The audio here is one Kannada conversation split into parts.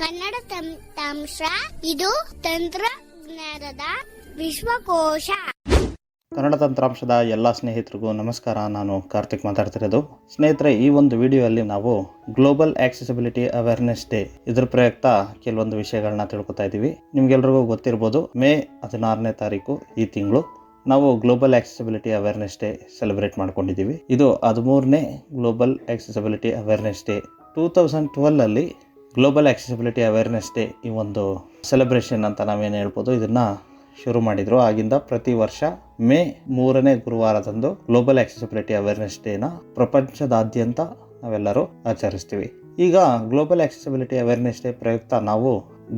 ಕನ್ನಡ ತಂತ್ರಾಂಶ ಇದು ತಂತ್ರಜ್ಞಾನದ ವಿಶ್ವಕೋಶ. ಕನ್ನಡ ತಂತ್ರಾಂಶದ ಎಲ್ಲ ಸ್ನೇಹಿತರಿಗೂ ನಮಸ್ಕಾರ. ನಾನು ಕಾರ್ತಿಕ್ ಮಾತಾಡ್ತಿರೋದು. ಸ್ನೇಹಿತರೆ, ಈ ಒಂದು ವಿಡಿಯೋದಲ್ಲಿ ನಾವು ಗ್ಲೋಬಲ್ ಆಕ್ಸೆಸಿಬಿಲಿಟಿ ಅವೇರ್ನೆಸ್ ಡೇ ಇದರ ಪ್ರಯುಕ್ತ ಕೆಲವೊಂದು ವಿಷಯಗಳನ್ನ ತಿಳ್ಕೊತಾ ಇದ್ದೀವಿ. ನಿಮ್ಗೆಲ್ರಿಗೂ ಗೊತ್ತಿರ್ಬೋದು, ಮೇ 16ನೇ ತಾರೀಕು ಈ ತಿಂಗಳು ನಾವು global accessibility awareness day celebrate ಮಾಡ್ಕೊಂಡಿದ್ದೀವಿ. ಇದು 13ನೇ global accessibility awareness day. 2012 global accessibility awareness day ಈ ಒಂದು ಸೆಲೆಬ್ರೇಷನ್ ಅಂತ ನಾವೇನು ಹೇಳ್ಬೋದು, ಇದನ್ನ ಶುರು ಮಾಡಿದ್ರು. ಆಗಿಂದ ಪ್ರತಿ ವರ್ಷ ಮೇ 3ನೇ ಗುರುವಾರದಂದು ಗ್ಲೋಬಲ್ ಆಕ್ಸೆಸಿಬಿಲಿಟಿ ಅವೇರ್ನೆಸ್ ಡೇನ ಪ್ರಪಂಚದಾದ್ಯಂತ ನಾವೆಲ್ಲರೂ ಆಚರಿಸ್ತೀವಿ. ಈಗ ಗ್ಲೋಬಲ್ ಆಕ್ಸೆಸಿಬಿಲಿಟಿ ಅವೇರ್ನೆಸ್ ಡೇ ಪ್ರಯುಕ್ತ ನಾವು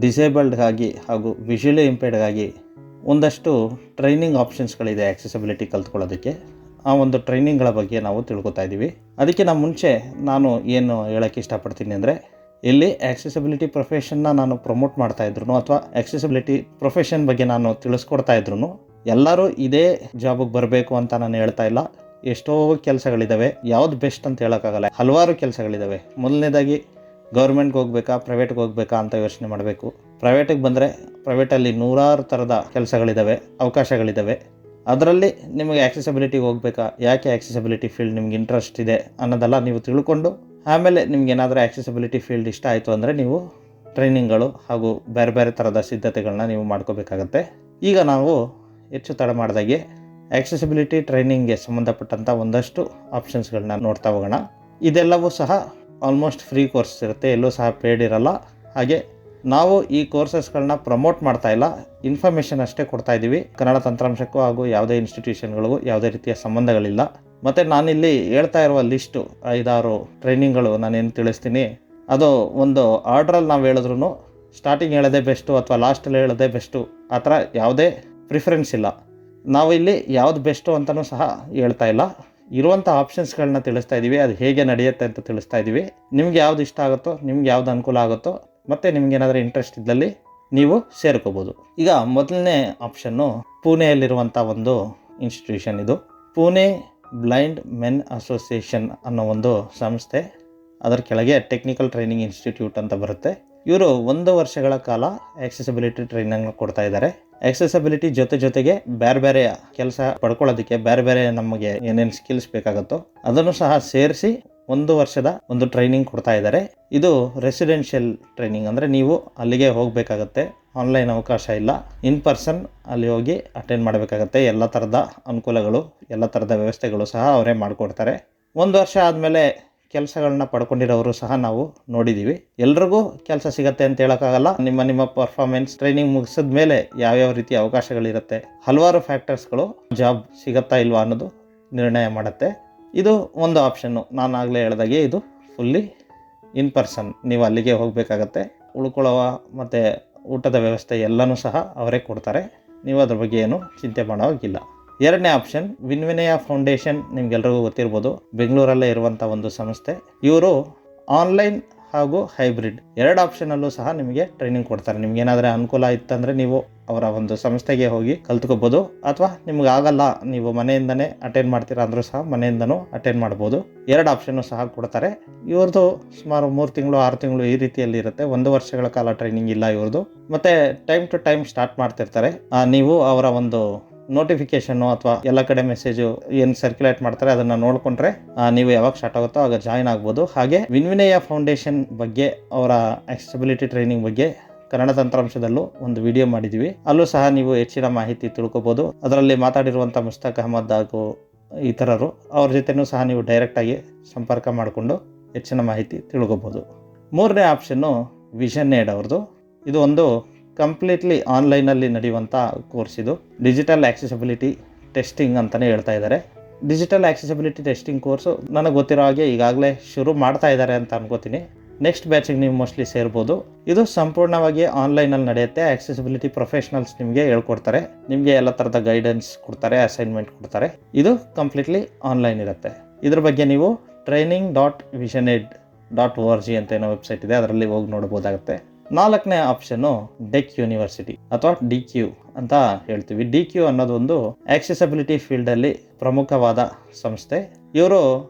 ಡಿಸೇಬಲ್ಡ್ಗಾಗಿ ಹಾಗೂ ವಿಷುವಲಿ ಇಂಪೇರ್ಡ್ಗಾಗಿ ಒಂದಷ್ಟು ಟ್ರೈನಿಂಗ್ ಆಪ್ಷನ್ಸ್ಗಳಿದೆ ಆಕ್ಸೆಸಿಬಿಲಿಟಿ ಕಲ್ತ್ಕೊಳ್ಳೋದಕ್ಕೆ. ಆ ಒಂದು ಟ್ರೈನಿಂಗ್ಗಳ ಬಗ್ಗೆ ನಾವು ತಿಳ್ಕೊತಾ ಇದ್ದೀವಿ. ಅದಕ್ಕೆ ಮುಂಚೆ ನಾನು ಏನು ಹೇಳೋಕ್ಕೆ ಇಷ್ಟಪಡ್ತೀನಿ ಅಂದರೆ, ಇಲ್ಲಿ ಆಕ್ಸೆಸಿಬಿಲಿಟಿ ಪ್ರೊಫೆಷನ್ನ ನಾನು ಪ್ರಮೋಟ್ ಮಾಡ್ತಾ ಇದ್ರು ಅಥವಾ ಆಕ್ಸೆಸಿಬಿಲಿಟಿ ಪ್ರೊಫೆಷನ್ ಬಗ್ಗೆ ನಾನು ತಿಳಿಸ್ಕೊಡ್ತಾ ಇದ್ರು ಎಲ್ಲರೂ ಇದೇ ಜಾಬಿಗೆ ಬರಬೇಕು ಅಂತ ನಾನು ಹೇಳ್ತಾ ಇಲ್ಲ. ಎಷ್ಟೋ ಕೆಲಸಗಳಿದ್ದಾವೆ, ಯಾವ್ದು ಬೆಸ್ಟ್ ಅಂತ ಹೇಳೋಕ್ಕಾಗಲ್ಲ. ಹಲವಾರು ಕೆಲಸಗಳಿದ್ದಾವೆ. ಮೊದಲನೇದಾಗಿ ಗೌರ್ಮೆಂಟ್ಗೆ ಹೋಗ್ಬೇಕಾ ಪ್ರೈವೇಟ್ಗೆ ಹೋಗ್ಬೇಕಾ ಅಂತ ಯೋಚನೆ ಮಾಡಬೇಕು. ಪ್ರೈವೇಟಿಗೆ ಬಂದರೆ ಪ್ರೈವೇಟಲ್ಲಿ ನೂರಾರು ಥರದ ಕೆಲಸಗಳಿದ್ದಾವೆ, ಅವಕಾಶಗಳಿದ್ದಾವೆ. ಅದರಲ್ಲಿ ನಿಮಗೆ ಆಕ್ಸೆಸಿಬಿಲಿಟಿಗೆ ಹೋಗ್ಬೇಕಾ, ಯಾಕೆ ಆಕ್ಸೆಸಿಬಿಲಿಟಿ ಫೀಲ್ಡ್ ನಿಮ್ಗೆ ಇಂಟ್ರೆಸ್ಟ್ ಇದೆ ಅನ್ನೋದೆಲ್ಲ ನೀವು ತಿಳ್ಕೊಂಡು ಆಮೇಲೆ ನಿಮ್ಗೆ ಏನಾದರೂ ಆಕ್ಸೆಸಿಬಿಲಿಟಿ ಫೀಲ್ಡ್ ಇಷ್ಟ ಆಯಿತು ಅಂದರೆ ನೀವು ಟ್ರೈನಿಂಗ್ಗಳು ಹಾಗೂ ಬೇರೆ ಬೇರೆ ಥರದ ಸಿದ್ಧತೆಗಳನ್ನ ನೀವು ಮಾಡ್ಕೋಬೇಕಾಗತ್ತೆ. ಈಗ ನಾವು ಹೆಚ್ಚು ತಡ ಮಾಡಿದಾಗೆ ಆಕ್ಸೆಸಿಬಿಲಿಟಿ ಟ್ರೈನಿಂಗ್ಗೆ ಸಂಬಂಧಪಟ್ಟಂಥ ಒಂದಷ್ಟು ಆಪ್ಷನ್ಸ್ಗಳನ್ನ ನೋಡ್ತಾ ಹೋಗೋಣ. ಇದೆಲ್ಲವೂ ಸಹ ಆಲ್ಮೋಸ್ಟ್ ಫ್ರೀ ಕೋರ್ಸ್ ಇರುತ್ತೆ, ಎಲ್ಲೂ ಸಹ ಪೇಯ್ಡ್ ಇರಲ್ಲ. ಹಾಗೆ ನಾವು ಈ ಕೋರ್ಸಸ್ಗಳನ್ನ ಪ್ರಮೋಟ್ ಮಾಡ್ತಾ ಇಲ್ಲ, ಇನ್ಫಾರ್ಮೇಷನ್ ಅಷ್ಟೇ ಕೊಡ್ತಾ ಇದ್ದೀವಿ. ಕನ್ನಡ ತಂತ್ರಾಂಶಕ್ಕೂ ಹಾಗೂ ಯಾವುದೇ ಇನ್ಸ್ಟಿಟ್ಯೂಷನ್ಗಳಿಗೂ ಯಾವುದೇ ರೀತಿಯ ಸಂಬಂಧಗಳಿಲ್ಲ. ಮತ್ತು ನಾನಿಲ್ಲಿ ಹೇಳ್ತಾ ಇರುವ ಲಿಸ್ಟು 5-6 ಟ್ರೈನಿಂಗ್ಗಳು ನಾನೇನು ತಿಳಿಸ್ತೀನಿ, ಅದು ಒಂದು ಆರ್ಡ್ರಲ್ಲಿ ನಾವು ಹೇಳಿದ್ರು ಸ್ಟಾರ್ಟಿಂಗ್ ಹೇಳೋದೇ ಬೆಸ್ಟು ಅಥವಾ ಲಾಸ್ಟಲ್ಲಿ ಹೇಳೋದೇ ಬೆಸ್ಟು, ಆ ಥರ ಯಾವುದೇ ಪ್ರಿಫರೆನ್ಸ್ ಇಲ್ಲ. ನಾವು ಇಲ್ಲಿ ಯಾವುದು ಬೆಸ್ಟು ಅಂತಲೂ ಸಹ ಹೇಳ್ತಾ ಇಲ್ಲ. ಇರುವಂಥ ಆಪ್ಷನ್ಸ್ಗಳನ್ನ ತಿಳಿಸ್ತಾ ಇದ್ದೀವಿ, ಅದು ಹೇಗೆ ನಡೆಯುತ್ತೆ ಅಂತ ತಿಳಿಸ್ತಾ ಇದ್ದೀವಿ. ನಿಮ್ಗೆ ಯಾವ್ದು ಇಷ್ಟ ಆಗುತ್ತೋ, ನಿಮ್ಗೆ ಯಾವ್ದು ಅನುಕೂಲ ಆಗುತ್ತೋ, ಮತ್ತು ನಿಮ್ಗೇನಾದರೂ ಇಂಟ್ರೆಸ್ಟ್ ಇದ್ದಲ್ಲಿ ನೀವು ಸೇರ್ಕೋಬೋದು. ಈಗ ಮೊದಲನೇ ಆಪ್ಷನ್ನು ಪುಣೆಯಲ್ಲಿರುವಂಥ ಒಂದು ಇನ್ಸ್ಟಿಟ್ಯೂಷನ್. ಇದು ಪುಣೆ ಬ್ಲೈಂಡ್ ಮೆನ್ ಅಸೋಸಿಯೇಷನ್ ಅನ್ನೋ ಒಂದು ಸಂಸ್ಥೆ. ಅದರ ಕೆಳಗೆ ಟೆಕ್ನಿಕಲ್ ಟ್ರೈನಿಂಗ್ ಇನ್ಸ್ಟಿಟ್ಯೂಟ್ ಅಂತ ಬರುತ್ತೆ. ಇವರು 1 ವರ್ಷಗಳ ಕಾಲ ಆಕ್ಸೆಸಿಬಿಲಿಟಿ ಟ್ರೈನಿಂಗ್ ಕೊಡ್ತಾ ಇದ್ದಾರೆ. ಆಕ್ಸೆಸಿಬಿಲಿಟಿ ಜೊತೆಗೆ ಬೇರೆ ಬೇರೆ ಕೆಲಸ ಪಡ್ಕೊಳ್ಳೋದಕ್ಕೆ ಬೇರೆ ಬೇರೆ ನಮಗೆ ಏನೇನು ಸ್ಕಿಲ್ಸ್ ಬೇಕಾಗುತ್ತೋ ಅದನ್ನು ಸಹ ಸೇರಿಸಿ 1 ವರ್ಷದ ಒಂದು ಟ್ರೈನಿಂಗ್ ಕೊಡ್ತಾ ಇದ್ದಾರೆ. ಇದು ರೆಸಿಡೆನ್ಷಿಯಲ್ ಟ್ರೈನಿಂಗ್, ಅಂದರೆ ನೀವು ಅಲ್ಲಿಗೆ ಹೋಗಬೇಕಾಗತ್ತೆ. ಆನ್ಲೈನ್ ಅವಕಾಶ ಇಲ್ಲ, ಇನ್ ಪರ್ಸನ್ ಅಲ್ಲಿ ಹೋಗಿ ಅಟೆಂಡ್ ಮಾಡಬೇಕಾಗತ್ತೆ. ಎಲ್ಲ ಥರದ ಅನುಕೂಲಗಳು, ಎಲ್ಲ ಥರದ ವ್ಯವಸ್ಥೆಗಳು ಸಹ ಅವರೇ ಮಾಡಿಕೊಡ್ತಾರೆ. 1 ವರ್ಷ ಆದಮೇಲೆ ಕೆಲಸಗಳನ್ನ ಪಡ್ಕೊಂಡಿರೋರು ಸಹ ನಾವು ನೋಡಿದ್ದೀವಿ. ಎಲ್ರಿಗೂ ಕೆಲಸ ಸಿಗತ್ತೆ ಅಂತ ಹೇಳೋಕ್ಕಾಗಲ್ಲ. ನಿಮ್ಮ ಪರ್ಫಾರ್ಮೆನ್ಸ್ ಟ್ರೈನಿಂಗ್ ಮುಗಿಸಿದ ಮೇಲೆ ಯಾವ್ಯಾವ ರೀತಿಯ ಅವಕಾಶಗಳಿರುತ್ತೆ, ಹಲವಾರು ಫ್ಯಾಕ್ಟರ್ಸ್ಗಳು ಜಾಬ್ ಸಿಗತ್ತಾ ಇಲ್ವಾ ಅನ್ನೋದು ನಿರ್ಣಯ ಮಾಡುತ್ತೆ. ಇದು ಒಂದು ಆಪ್ಷನ್ನು. ನಾನು ಆಗಲೇ ಹೇಳಿದಾಗೆ ಇದು ಫುಲ್ಲಿ ಇನ್ ಪರ್ಸನ್, ನೀವು ಅಲ್ಲಿಗೆ ಹೋಗಬೇಕಾಗತ್ತೆ. ಉಳ್ಕೊಳ್ಳೋ ಮತ್ತು ಊಟದ ವ್ಯವಸ್ಥೆ ಎಲ್ಲನೂ ಸಹ ಅವರೇ ಕೊಡ್ತಾರೆ. ನೀವು ಅದ್ರ ಬಗ್ಗೆ ಏನು ಚಿಂತೆ ಮಾಡೋವಾಗಿಲ್ಲ. 2ನೇ ಆಪ್ಷನ್ ವಿನ್ವಿನಯ ಫೌಂಡೇಶನ್. ನಿಮ್ಗೆಲ್ರಿಗೂ ಗೊತ್ತಿರ್ಬೋದು, ಬೆಂಗಳೂರಲ್ಲೇ ಇರುವಂಥ ಒಂದು ಸಂಸ್ಥೆ. ಇವರು ಆನ್ಲೈನ್ ಹಾಗೂ ಹೈಬ್ರಿಡ್ 2 ಆಪ್ಷನಲ್ಲೂ ಸಹ ನಿಮಗೆ ಟ್ರೈನಿಂಗ್ ಕೊಡ್ತಾರೆ. ನಿಮ್ಗೇನಾದರೂ ಅನುಕೂಲ ಇತ್ತಂದರೆ ನೀವು ಅವರ ಒಂದು ಸಂಸ್ಥೆಗೆ ಹೋಗಿ ಕಲ್ತ್ಕೋಬೋದು, ಅಥವಾ ನಿಮ್ಗೆ ಆಗಲ್ಲ, ನೀವು ಮನೆಯಿಂದನೇ ಅಟೆಂಡ್ ಮಾಡ್ತೀರಾ ಅಂದರೂ ಸಹ ಮನೆಯಿಂದನೂ ಅಟೆಂಡ್ ಮಾಡ್ಬೋದು. 2 ಆಪ್ಷನ್ನು ಸಹ ಕೊಡ್ತಾರೆ. ಇವ್ರದ್ದು ಸುಮಾರು 3 ತಿಂಗಳು 6 ತಿಂಗಳು ಈ ರೀತಿಯಲ್ಲಿ ಇರುತ್ತೆ. 1 ವರ್ಷಗಳ ಕಾಲ ಟ್ರೈನಿಂಗ್ ಇಲ್ಲ ಇವ್ರದ್ದು. ಮತ್ತು ಟೈಮ್ ಟು ಟೈಮ್ ಸ್ಟಾರ್ಟ್ ಮಾಡ್ತಿರ್ತಾರೆ. ನೀವು ಅವರ ಒಂದು ನೋಟಿಫಿಕೇಶನ್ನು ಅಥವಾ ಎಲ್ಲ ಕಡೆ ಮೆಸೇಜು ಏನು ಸರ್ಕ್ಯುಲೇಟ್ ಮಾಡ್ತಾರೆ ಅದನ್ನು ನೋಡಿಕೊಂಡ್ರೆ ನೀವು ಯಾವಾಗ ಸ್ಟಾರ್ಟ್ ಆಗುತ್ತೋ ಆಗ ಜಾಯ್ನ್ ಆಗ್ಬೋದು. ಹಾಗೆ ವಿನ್ವಿನಯ ಫೌಂಡೇಶನ್ ಬಗ್ಗೆ, ಅವರ ಆಕ್ಸೆಸಿಬಿಲಿಟಿ ಟ್ರೈನಿಂಗ್ ಬಗ್ಗೆ ಕನ್ನಡ ತಂತ್ರಾಂಶದಲ್ಲೂ ಒಂದು ವಿಡಿಯೋ ಮಾಡಿದ್ದೀವಿ. ಅಲ್ಲೂ ಸಹ ನೀವು ಹೆಚ್ಚಿನ ಮಾಹಿತಿ ತಿಳ್ಕೊಬೋದು. ಅದರಲ್ಲಿ ಮಾತಾಡಿರುವಂಥ ಮುಸ್ತಕ್ ಅಹಮದ್ ಹಾಗೂ ಇತರರು, ಅವ್ರ ಜೊತೆನೂ ಸಹ ನೀವು ಡೈರೆಕ್ಟಾಗಿ ಸಂಪರ್ಕ ಮಾಡಿಕೊಂಡು ಹೆಚ್ಚಿನ ಮಾಹಿತಿ ತಿಳ್ಕೊಬೋದು. 3ನೇ ಆಪ್ಷನ್ನು ವಿಷನ್ ಏಡ್ ಅವ್ರದ್ದು. ಇದು ಒಂದು ಕಂಪ್ಲೀಟ್ಲಿ ಆನ್ಲೈನಲ್ಲಿ ನಡೆಯುವಂಥ ಕೋರ್ಸ್. ಇದು ಡಿಜಿಟಲ್ ಆಕ್ಸೆಸಿಬಿಲಿಟಿ ಟೆಸ್ಟಿಂಗ್ ಅಂತಲೇ ಹೇಳ್ತಾ ಇದ್ದಾರೆ. ಡಿಜಿಟಲ್ ಆಕ್ಸೆಸಿಬಿಲಿಟಿ ಟೆಸ್ಟಿಂಗ್ ಕೋರ್ಸು ನನಗೆ ಗೊತ್ತಿರೋ ಹಾಗೆ ಈಗಾಗಲೇ ಶುರು ಮಾಡ್ತಾ ಇದ್ದಾರೆ ಅಂತ ಅನ್ಕೋತೀನಿ. ನೆಕ್ಸ್ಟ್ ಬ್ಯಾಚಿಗೆ ನೀವು ಮೋಸ್ಟ್ಲಿ ಸೇರ್ಬೋದು. ಇದು ಸಂಪೂರ್ಣವಾಗಿ ಆನ್ಲೈನಲ್ಲಿ ನಡೆಯುತ್ತೆ. ಆಕ್ಸೆಸಿಬಿಲಿಟಿ ಪ್ರೊಫೆಷನಲ್ಸ್ ನಿಮಗೆ ಹೇಳ್ಕೊಡ್ತಾರೆ, ನಿಮಗೆ ಎಲ್ಲ ಥರದ ಗೈಡೆನ್ಸ್ ಕೊಡ್ತಾರೆ, ಅಸೈನ್ಮೆಂಟ್ ಕೊಡ್ತಾರೆ. ಇದು ಕಂಪ್ಲೀಟ್ಲಿ ಆನ್ಲೈನ್ ಇರುತ್ತೆ. ಇದ್ರ ಬಗ್ಗೆ ನೀವು training.visionaid.org ಅಂತ ಏನೋ ವೆಬ್ಸೈಟ್ ಇದೆ, ಅದರಲ್ಲಿ ಹೋಗಿ ನೋಡ್ಬೋದಾಗುತ್ತೆ. 4ನೇ ಆಪ್ಷನ್ನು ಡೆಕ್ ಯೂನಿವರ್ಸಿಟಿ ಅಥವಾ DQ ಅಂತ ಹೇಳ್ತೀವಿ. DQ ಅನ್ನೋದು ಒಂದು ಆಕ್ಸೆಸಿಬಿಲಿಟಿ ಫೀಲ್ಡಲ್ಲಿ ಪ್ರಮುಖವಾದ ಸಂಸ್ಥೆ. ಇವರು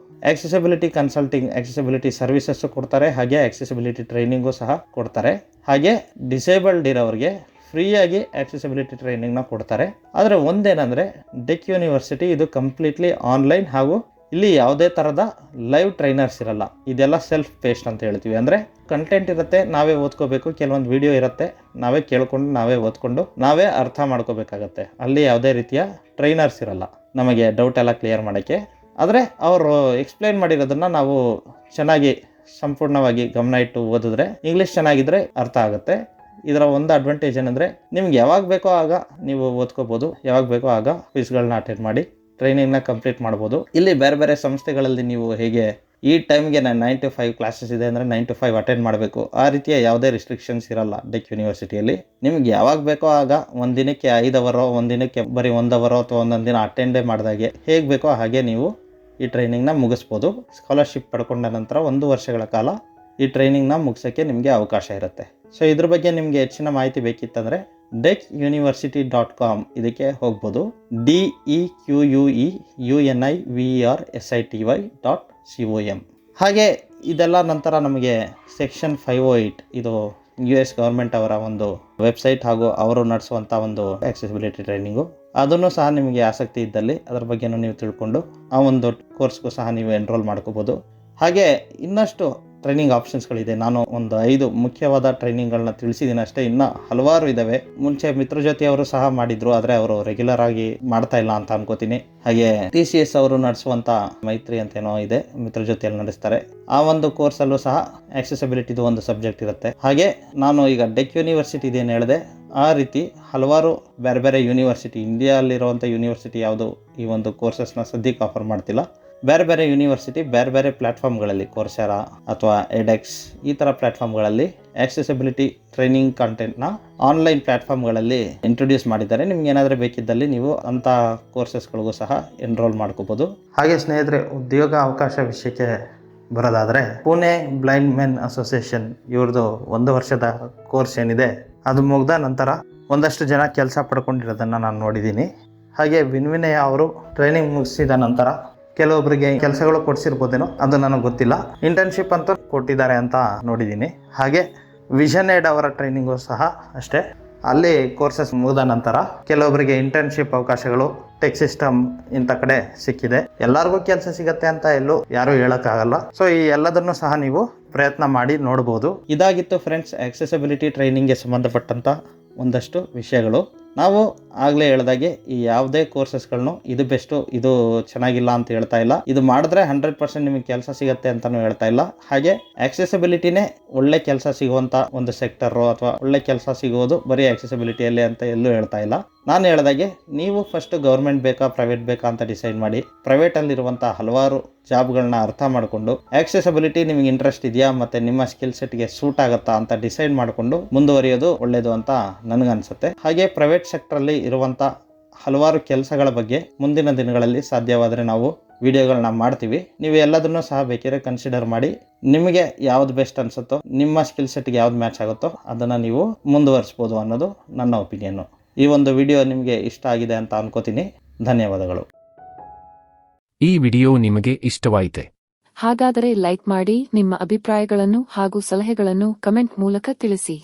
ಆಕ್ಸೆಸಿಬಿಲಿಟಿ ಕನ್ಸಲ್ಟಿಂಗ್, ಆಕ್ಸೆಸಿಬಿಲಿಟಿ ಸರ್ವಿಸಸ್ ಕೊಡ್ತಾರೆ, ಹಾಗೆ ಆಕ್ಸೆಸಿಬಿಲಿಟಿ ಟ್ರೈನಿಂಗು ಸಹ ಕೊಡ್ತಾರೆ. ಹಾಗೆ ಡಿಸೇಬಲ್ಡ್ ಇರೋರಿಗೆ ಫ್ರೀಯಾಗಿ ಆಕ್ಸೆಸಿಬಿಲಿಟಿ ಟ್ರೈನಿಂಗ್ನ ಕೊಡ್ತಾರೆ. ಆದರೆ ಒಂದೇನಂದರೆ ಡೆಕ್ ಯೂನಿವರ್ಸಿಟಿ ಇದು ಕಂಪ್ಲೀಟ್ಲಿ ಆನ್ಲೈನ್, ಹಾಗೂ ಇಲ್ಲಿ ಯಾವುದೇ ಥರದ ಲೈವ್ ಟ್ರೈನರ್ಸ್ ಇರಲ್ಲ. ಇದೆಲ್ಲ ಸೆಲ್ಫ್ ಪೇಸ್ಡ್ ಅಂತ ಹೇಳ್ತೀವಿ. ಅಂದರೆ ಕಂಟೆಂಟ್ ಇರುತ್ತೆ, ನಾವೇ ಓದ್ಕೋಬೇಕು. ಕೆಲವೊಂದು ವಿಡಿಯೋ ಇರುತ್ತೆ, ನಾವೇ ಕೇಳ್ಕೊಂಡು ನಾವೇ ಓದ್ಕೊಂಡು ನಾವೇ ಅರ್ಥ ಮಾಡ್ಕೋಬೇಕಾಗತ್ತೆ. ಅಲ್ಲಿ ಯಾವುದೇ ರೀತಿಯ ಟ್ರೈನರ್ಸ್ ಇರಲ್ಲ ನಮಗೆ ಡೌಟ್ ಎಲ್ಲ ಕ್ಲಿಯರ್ ಮಾಡೋಕ್ಕೆ. ಆದರೆ ಅವರು ಎಕ್ಸ್ಪ್ಲೈನ್ ಮಾಡಿರೋದನ್ನು ನಾವು ಚೆನ್ನಾಗಿ ಸಂಪೂರ್ಣವಾಗಿ ಗಮನ ಇಟ್ಟು ಓದಿದ್ರೆ, ಇಂಗ್ಲೀಷ್ ಚೆನ್ನಾಗಿದ್ರೆ ಅರ್ಥ ಆಗುತ್ತೆ. ಇದರ ಒಂದು ಅಡ್ವಾಂಟೇಜ್ ಏನಂದರೆ ನಿಮ್ಗೆ ಯಾವಾಗ ಬೇಕೋ ಆಗ ನೀವು ಓದ್ಕೋಬೋದು, ಯಾವಾಗ ಬೇಕೋ ಆಗ ಕ್ವಿಜ್ಗಳನ್ನ ಅಟೆಂಡ್ ಮಾಡಿ ಟ್ರೈನಿಂಗ್ನ ಕಂಪ್ಲೀಟ್ ಮಾಡ್ಬೋದು. ಇಲ್ಲಿ ಬೇರೆ ಬೇರೆ ಸಂಸ್ಥೆಗಳಲ್ಲಿ ನೀವು ಹೇಗೆ ಈ ಟೈಮ್ಗೆ 9 to 5 ಕ್ಲಾಸಸ್ ಇದೆ ಅಂದರೆ 9 to 5 ಅಟೆಂಡ್ ಮಾಡಬೇಕು, ಆ ರೀತಿಯ ಯಾವುದೇ ರಿಸ್ಟ್ರಿಕ್ಷನ್ಸ್ ಇರಲ್ಲ ಡೆಕ್ ಯೂನಿವರ್ಸಿಟಿಯಲ್ಲಿ. ನಿಮ್ಗೆ ಯಾವಾಗ ಬೇಕೋ ಆಗ ಒಂದು ದಿನಕ್ಕೆ 5 ಅವರೋ, ಒಂದು ದಿನಕ್ಕೆ ಬರೀ 1 ಅವರೋ ಅಥವಾ ಒಂದೊಂದು ದಿನ ಅಟೆಂಡೇ ಮಾಡಿದಾಗೆ ಹೇಗೆ ಬೇಕೋ ಹಾಗೆ ನೀವು ಈ ಟ್ರೈನಿಂಗ್ನ ಮುಗಿಸ್ಬೋದು. ಸ್ಕಾಲರ್ಶಿಪ್ ಪಡ್ಕೊಂಡ ನಂತರ 1 ವರ್ಷಗಳ ಕಾಲ ಈ ಟ್ರೈನಿಂಗ್ನ ಮುಗಿಸೋಕ್ಕೆ ನಿಮಗೆ ಅವಕಾಶ ಇರುತ್ತೆ. ಸೊ ಇದ್ರ ಬಗ್ಗೆ ನಿಮಗೆ ಹೆಚ್ಚಿನ ಮಾಹಿತಿ ಬೇಕಿತ್ತಂದರೆ decuniversity.com ಇದಕ್ಕೆ ಹೋಗ್ಬೋದು. DEQUEUNIVERSITY.com. ಹಾಗೆ ಇದೆಲ್ಲ ನಂತರ ನಮಗೆ ಸೆಕ್ಷನ್ 508 ಇದು US ಗೌರ್ಮೆಂಟ್ ಅವರ ಒಂದು ವೆಬ್ಸೈಟ್ ಹಾಗೂ ಅವರು ನಡೆಸುವಂಥ ಒಂದು ಆಕ್ಸೆಸಿಬಿಲಿಟಿ ಟ್ರೈನಿಂಗು, ಅದನ್ನು ಸಹ ನಿಮಗೆ ಆಸಕ್ತಿ ಇದ್ದಲ್ಲಿ ಅದರ ಬಗ್ಗೆನೂ ನೀವು ತಿಳ್ಕೊಂಡು ಆ ಒಂದು ಕೋರ್ಸ್ಗೂ ಸಹ ನೀವು ಎನ್ರೋಲ್ ಮಾಡ್ಕೋಬೋದು. ಹಾಗೆ ಇನ್ನಷ್ಟು ಟ್ರೈನಿಂಗ್ ಆಪ್ಷನ್ಸ್ಗಳಿದೆ. ನಾನು ಒಂದು 5 ಮುಖ್ಯವಾದ ಟ್ರೈನಿಂಗ್ಗಳನ್ನ ತಿಳಿಸಿದ್ದೀನಿ ಅಷ್ಟೇ, ಇನ್ನೂ ಹಲವಾರು ಇದ್ದಾವೆ. ಮುಂಚೆ ಮಿತ್ರಜ್ಯೋತಿ ಅವರು ಸಹ ಮಾಡಿದ್ರು, ಆದರೆ ಅವರು ರೆಗ್ಯುಲರ್ ಆಗಿ ಮಾಡ್ತಾ ಇಲ್ಲ ಅಂತ ಅನ್ಕೋತೀನಿ. ಹಾಗೆ TCS ಅವರು ನಡೆಸುವಂಥ ಮೈತ್ರಿ ಅಂತೇನೋ ಇದೆ, ಮಿತ್ರಜ್ಯೋತಿಯಲ್ಲಿ ನಡೆಸ್ತಾರೆ. ಆ ಒಂದು ಕೋರ್ಸಲ್ಲೂ ಸಹ ಆಕ್ಸೆಸಿಬಿಲಿಟಿದು ಒಂದು ಸಬ್ಜೆಕ್ಟ್ ಇರುತ್ತೆ. ಹಾಗೆ ನಾನು ಈಗ ಡೆಕ್ ಯೂನಿವರ್ಸಿಟಿ ಇದೇನು ಹೇಳಿದೆ, ಆ ರೀತಿ ಹಲವಾರು ಬೇರೆ ಬೇರೆ ಯೂನಿವರ್ಸಿಟಿ, ಇಂಡಿಯಾದಲ್ಲಿರುವಂಥ ಯೂನಿವರ್ಸಿಟಿ ಯಾವುದು ಈ ಒಂದು ಕೋರ್ಸಸ್ನ ಸದ್ಯಕ್ಕೆ ಆಫರ್ ಮಾಡ್ತಿಲ್ಲ. ಬೇರೆ ಬೇರೆ ಯೂನಿವರ್ಸಿಟಿ ಬೇರೆ ಬೇರೆ ಪ್ಲ್ಯಾಟ್ಫಾರ್ಮ್ಗಳಲ್ಲಿ, ಕೋರ್ಸೆರಾ ಅಥವಾ ಎಡೆಕ್ಸ್ ಈ ಥರ ಪ್ಲ್ಯಾಟ್ಫಾರ್ಮ್ಗಳಲ್ಲಿ ಆಕ್ಸೆಸಿಬಿಲಿಟಿ ಟ್ರೈನಿಂಗ್ ಕಂಟೆಂಟ್ನ ಆನ್ಲೈನ್ ಪ್ಲ್ಯಾಟ್ಫಾರ್ಮ್ಗಳಲ್ಲಿ ಇಂಟ್ರೊಡ್ಯೂಸ್ ಮಾಡಿದ್ದಾರೆ. ನಿಮ್ಗೆ ಏನಾದರೂ ಬೇಕಿದ್ದಲ್ಲಿ ನೀವು ಅಂಥ ಕೋರ್ಸಸ್ಗಳಿಗೂ ಸಹ ಎನ್ರೋಲ್ ಮಾಡ್ಕೋಬೋದು. ಹಾಗೆ ಸ್ನೇಹಿತರೆ, ಉದ್ಯೋಗ ಅವಕಾಶ ವಿಷಯಕ್ಕೆ ಬರೋದಾದರೆ ಪುಣೆ ಬ್ಲೈಂಡ್ ಮೆನ್ ಅಸೋಸಿಯೇಷನ್ ಇವ್ರದ್ದು 1 ವರ್ಷದ ಕೋರ್ಸ್ ಏನಿದೆ ಅದು ಮುಗ್ದ ನಂತರ ಒಂದಷ್ಟು ಜನ ಕೆಲಸ ಪಡ್ಕೊಂಡಿರೋದನ್ನು ನಾನು ನೋಡಿದ್ದೀನಿ. ಹಾಗೆ ವಿನ್ವಿನಯ ಅವರು ಟ್ರೈನಿಂಗ್ ಮುಗಿಸಿದ ನಂತರ ಕೆಲವೊಬ್ಬರಿಗೆ ಕೆಲಸಗಳು ಕೊಡಿಸಿರ್ಬೋದೇನೋ, ಅದು ನನಗೆ ಗೊತ್ತಿಲ್ಲ. ಇಂಟರ್ನ್ಶಿಪ್ ಅಂತೂ ಕೊಟ್ಟಿದ್ದಾರೆ ಅಂತ ನೋಡಿದ್ದೀನಿ. ಹಾಗೆ ವಿಷನ್ ಏಡ್ ಅವರ ಟ್ರೈನಿಂಗು ಸಹ ಅಷ್ಟೇ, ಅಲ್ಲಿ ಕೋರ್ಸಸ್ ಮುಗಿದ ನಂತರ ಕೆಲವೊಬ್ಬರಿಗೆ ಇಂಟರ್ನ್ಶಿಪ್ ಅವಕಾಶಗಳು ಟೆಕ್ ಸಿಸ್ಟಮ್ ಇಂಥ ಕಡೆ ಸಿಕ್ಕಿದೆ. ಎಲ್ಲರಿಗೂ ಕೆಲಸ ಸಿಗತ್ತೆ ಅಂತ ಯಾರೂ ಹೇಳೋಕ್ಕಾಗಲ್ಲ. ಸೊ ಈ ಎಲ್ಲದನ್ನು ಸಹ ನೀವು ಪ್ರಯತ್ನ ಮಾಡಿ ನೋಡ್ಬೋದು. ಇದಾಗಿತ್ತು ಫ್ರೆಂಡ್ಸ್ ಆಕ್ಸೆಸಿಬಿಲಿಟಿ ಟ್ರೈನಿಂಗ್ಗೆ ಸಂಬಂಧಪಟ್ಟಂಥ ಒಂದಷ್ಟು ವಿಷಯಗಳು. ನಾವು ಆಗಲೇ ಹೇಳ್ದಾಗೆ ಈ ಯಾವುದೇ ಕೋರ್ಸಸ್ಗಳನ್ನು ಇದು ಬೆಸ್ಟು, ಇದು ಚೆನ್ನಾಗಿಲ್ಲ ಅಂತ ಹೇಳ್ತಾ ಇಲ್ಲ. ಇದು ಮಾಡಿದ್ರೆ 100% ನಿಮಗೆ ಕೆಲಸ ಸಿಗುತ್ತೆ ಅಂತಲೂ ಹೇಳ್ತಾ ಇಲ್ಲ. ಹಾಗೆ ಆಕ್ಸೆಸಿಬಿಲಿಟಿನೇ ಒಳ್ಳೆ ಕೆಲಸ ಸಿಗುವಂಥ ಒಂದು ಸೆಕ್ಟರು ಅಥವಾ ಒಳ್ಳೆ ಕೆಲಸ ಸಿಗೋದು ಬರೀ ಆಕ್ಸೆಸಿಬಿಲಿಟಿಯಲ್ಲಿ ಅಂತ ಎಲ್ಲೂ ಹೇಳ್ತಾ ಇಲ್ಲ. ನಾನು ಹೇಳ್ದಾಗೆ ನೀವು ಫಸ್ಟ್ ಗೌರ್ಮೆಂಟ್ ಬೇಕಾ ಪ್ರೈವೇಟ್ ಬೇಕಾ ಅಂತ ಡಿಸೈಡ್ ಮಾಡಿ, ಪ್ರೈವೇಟಲ್ಲಿರುವಂಥ ಹಲವಾರು ಜಾಬ್ಗಳನ್ನ ಅರ್ಥ ಮಾಡಿಕೊಂಡು ಆಕ್ಸೆಸಿಬಿಲಿಟಿ ನಿಮಗೆ ಇಂಟ್ರೆಸ್ಟ್ ಇದೆಯಾ ಮತ್ತು ನಿಮ್ಮ ಸ್ಕಿಲ್ ಸೆಟ್ಗೆ ಸೂಟ್ ಆಗುತ್ತಾ ಅಂತ ಡಿಸೈಡ್ ಮಾಡಿಕೊಂಡು ಮುಂದುವರಿಯೋದು ಒಳ್ಳೆಯದು ಅಂತ ನನಗನ್ಸುತ್ತೆ. ಹಾಗೆ ಪ್ರೈವೇಟ್ ಸೆಕ್ಟ್ರಲ್ಲಿ ಇರುವಂಥ ಹಲವಾರು ಕೆಲಸಗಳ ಬಗ್ಗೆ ಮುಂದಿನ ದಿನಗಳಲ್ಲಿ ಸಾಧ್ಯವಾದರೆ ನಾವು ವಿಡಿಯೋಗಳನ್ನ ಮಾಡ್ತೀವಿ. ನೀವು ಎಲ್ಲದನ್ನೂ ಸಹ ಬೇಕಿದ್ರೆ ಕನ್ಸಿಡರ್ ಮಾಡಿ ನಿಮಗೆ ಯಾವ್ದು ಬೆಸ್ಟ್ ಅನಿಸುತ್ತೋ, ನಿಮ್ಮ ಸ್ಕಿಲ್ ಸೆಟ್ಗೆ ಯಾವ್ದು ಮ್ಯಾಚ್ ಆಗುತ್ತೋ ಅದನ್ನು ನೀವು ಮುಂದುವರಿಸ್ಬೋದು ಅನ್ನೋದು ನನ್ನ ಒಪಿನಿಯನ್ನು. ಈ ಒಂದು ವಿಡಿಯೋ ನಿಮಗೆ ಇಷ್ಟ ಆಗಿದೆ ಅಂತ ಅನ್ಕೋತೀನಿ. ಧನ್ಯವಾದಗಳು. ಈ ವಿಡಿಯೋ ನಿಮಗೆ ಇಷ್ಟವಾಯಿತೆ? ಹಾಗಾದರೆ ಲೈಕ್ ಮಾಡಿ, ನಿಮ್ಮ ಅಭಿಪ್ರಾಯಗಳನ್ನು ಹಾಗೂ ಸಲಹೆಗಳನ್ನು ಕಮೆಂಟ್ ಮೂಲಕ ತಿಳಿಸಿ.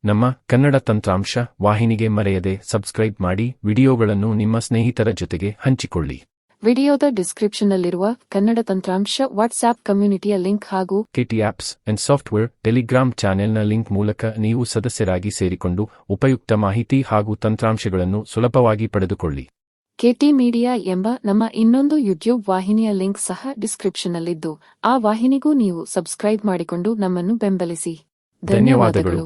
ನಮ್ಮ ಕನ್ನಡ ತಂತ್ರಾಂಶ ವಾಹಿನಿಗೆ ಮರೆಯದೆ ಸಬ್ಸ್ಕ್ರೈಬ್ ಮಾಡಿ, ವಿಡಿಯೋಗಳನ್ನು ನಿಮ್ಮ ಸ್ನೇಹಿತರ ಜೊತೆಗೆ ಹಂಚಿಕೊಳ್ಳಿ. ವಿಡಿಯೋದ ಡಿಸ್ಕ್ರಿಪ್ಷನ್ನಲ್ಲಿರುವ ಕನ್ನಡ ತಂತ್ರಾಂಶ ವಾಟ್ಸ್ಆಪ್ ಕಮ್ಯುನಿಟಿಯ ಲಿಂಕ್ ಹಾಗೂ KT apps and software Telegram ಚಾನೆಲ್ನ ಲಿಂಕ್ ಮೂಲಕ ನೀವು ಸದಸ್ಯರಾಗಿ ಸೇರಿಕೊಂಡು ಉಪಯುಕ್ತ ಮಾಹಿತಿ ಹಾಗೂ ತಂತ್ರಾಂಶಗಳನ್ನು ಸುಲಭವಾಗಿ ಪಡೆದುಕೊಳ್ಳಿ. KT ಮೀಡಿಯಾ ಎಂಬ ನಮ್ಮ ಇನ್ನೊಂದು ಯೂಟ್ಯೂಬ್ ವಾಹಿನಿಯ ಲಿಂಕ್ ಸಹ ಡಿಸ್ಕ್ರಿಪ್ಷನ್ನಲ್ಲಿದ್ದು, ಆ ವಾಹಿನಿಗೂ ನೀವು ಸಬ್ಸ್ಕ್ರೈಬ್ ಮಾಡಿಕೊಂಡು ನಮ್ಮನ್ನು ಬೆಂಬಲಿಸಿ. ಧನ್ಯವಾದಗಳು.